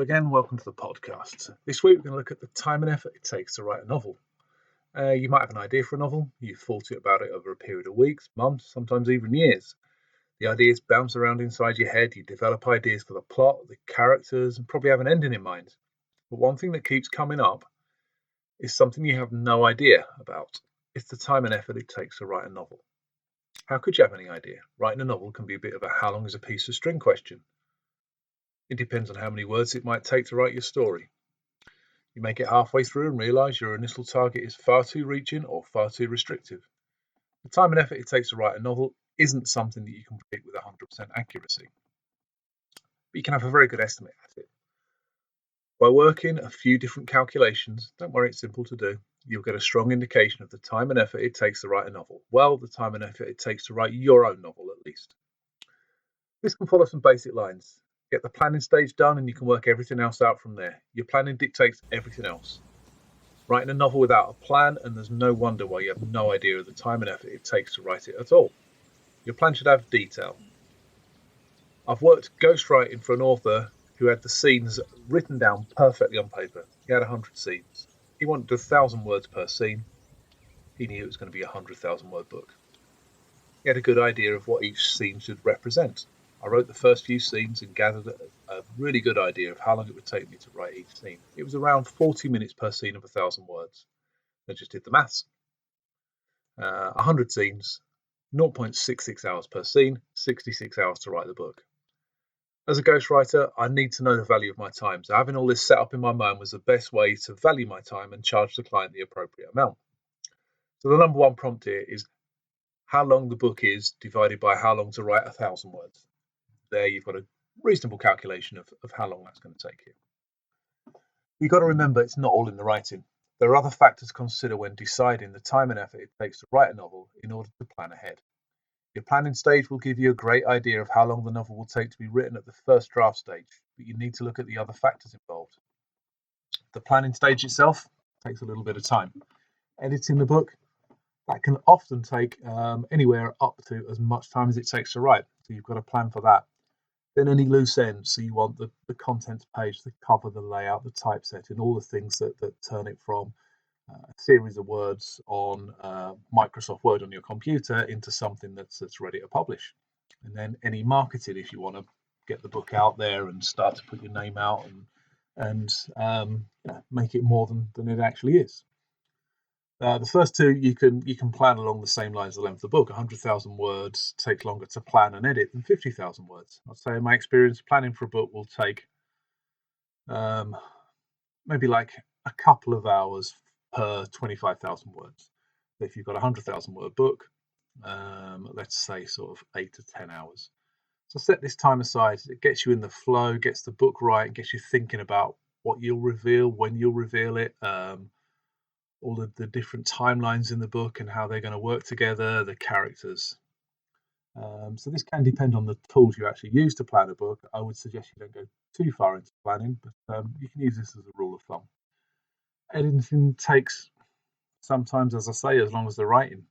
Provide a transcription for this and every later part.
Hello again, welcome to the podcast. This week we're going to look at the time and effort it takes to write a novel. You might have an idea for a novel, you've thought about it over a period of weeks, months, sometimes even years. The ideas bounce around inside your head, you develop ideas for the plot, the characters, and probably have an ending in mind. But one thing that keeps coming up is something you have no idea about. It's the time and effort it takes to write a novel. How could you have any idea? Writing a novel can be a bit of a how long is a piece of string question. It depends on how many words it might take to write your story. You may get halfway through and realise your initial target is far too reaching or far too restrictive. The time and effort it takes to write a novel isn't something that you can predict with 100% accuracy. But you can have a very good estimate at it. By working a few different calculations, don't worry, it's simple to do, you'll get a strong indication of the time and effort it takes to write a novel. Well, the time and effort it takes to write your own novel, at least. This can follow some basic lines. Get the planning stage done and you can work everything else out from there. Your planning dictates everything else. Writing a novel without a plan, and there's no wonder why you have no idea of the time and effort it takes to write it at all. Your plan should have detail. I've worked ghostwriting for an author who had the scenes written down perfectly on paper. He had 100 scenes. He wanted 1,000 words per scene. He knew it was going to be a 100,000 word book. He had a good idea of what each scene should represent. I wrote the first few scenes and gathered a really good idea of how long it would take me to write each scene. It was around 40 minutes per scene of 1,000 words. I just did the maths. 100 scenes, 0.66 hours per scene, 66 hours to write the book. As a ghostwriter, I need to know the value of my time. So having all this set up in my mind was the best way to value my time and charge the client the appropriate amount. So the number one prompt here is how long the book is divided by how long to write 1,000 words. There you've got a reasonable calculation of how long that's going to take you. You've got to remember it's not all in the writing. There are other factors to consider when deciding the time and effort it takes to write a novel in order to plan ahead. Your planning stage will give you a great idea of how long the novel will take to be written at the first draft stage, but you need to look at the other factors involved. The planning stage itself takes a little bit of time. Editing the book, that can often take anywhere up to as much time as it takes to write, so you've got to plan for that. Then any loose ends, so you want the contents page, the cover, the layout, the typesetting, all the things that turn it from a series of words on Microsoft Word on your computer into something that's ready to publish. And then any marketing, if you want to get the book out there and start to put your name out and make it more than it actually is. The first two you can plan along the same lines as the length of the book. 100,000 words takes longer to plan and edit than 50,000 words. I'd say in my experience, planning for a book will take maybe like a couple of hours per 25,000 words. If you've got a 100,000 word book, let's say sort of 8 to 10 hours. So set this time aside. It gets you in the flow, gets the book right, gets you thinking about what you'll reveal, when you'll reveal it, all of the different timelines in the book and how they're going to work together, the characters. So this can depend on the tools you actually use to plan a book. I would suggest you don't go too far into planning, but you can use this as a rule of thumb. Editing takes sometimes, as I say, as long as the writing.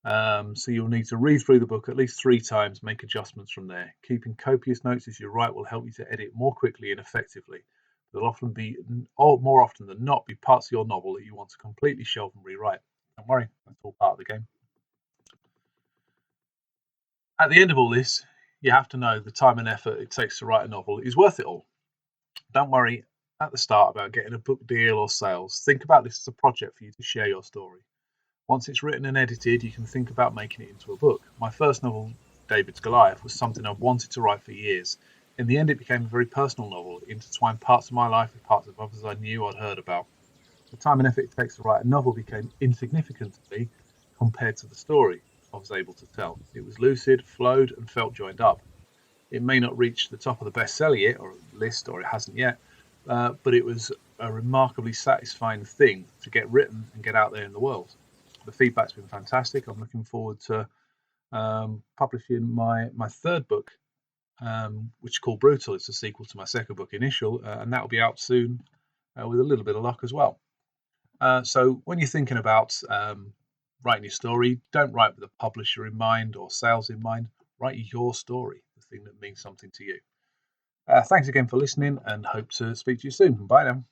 So you'll need to read through the book at least 3 times, make adjustments from there. Keeping copious notes as you write will help you to edit more quickly and effectively. There'll often be, or more often than not, be parts of your novel that you want to completely shelve and rewrite. Don't worry, that's all part of the game. At the end of all this, you have to know the time and effort it takes to write a novel is worth it all. Don't worry at the start about getting a book deal or sales. Think about this as a project for you to share your story. Once it's written and edited, you can think about making it into a book. My first novel, David's Goliath, was something I've wanted to write for years. In the end, it became a very personal novel. It intertwined parts of my life with parts of others I knew I'd heard about. The time and effort it takes to write a novel became insignificant to me compared to the story I was able to tell. It was lucid, flowed, and felt joined up. It may not reach the top of the bestseller yet, or list, or it hasn't yet, but it was a remarkably satisfying thing to get written and get out there in the world. The feedback's been fantastic. I'm looking forward to publishing my third book, which is called Brutal. It's a sequel to my second book, Initial, and that will be out soon with a little bit of luck as well. So when you're thinking about writing your story, don't write with a publisher in mind or sales in mind. Write your story, the thing that means something to you. Thanks again for listening, and hope to speak to you soon. Bye now.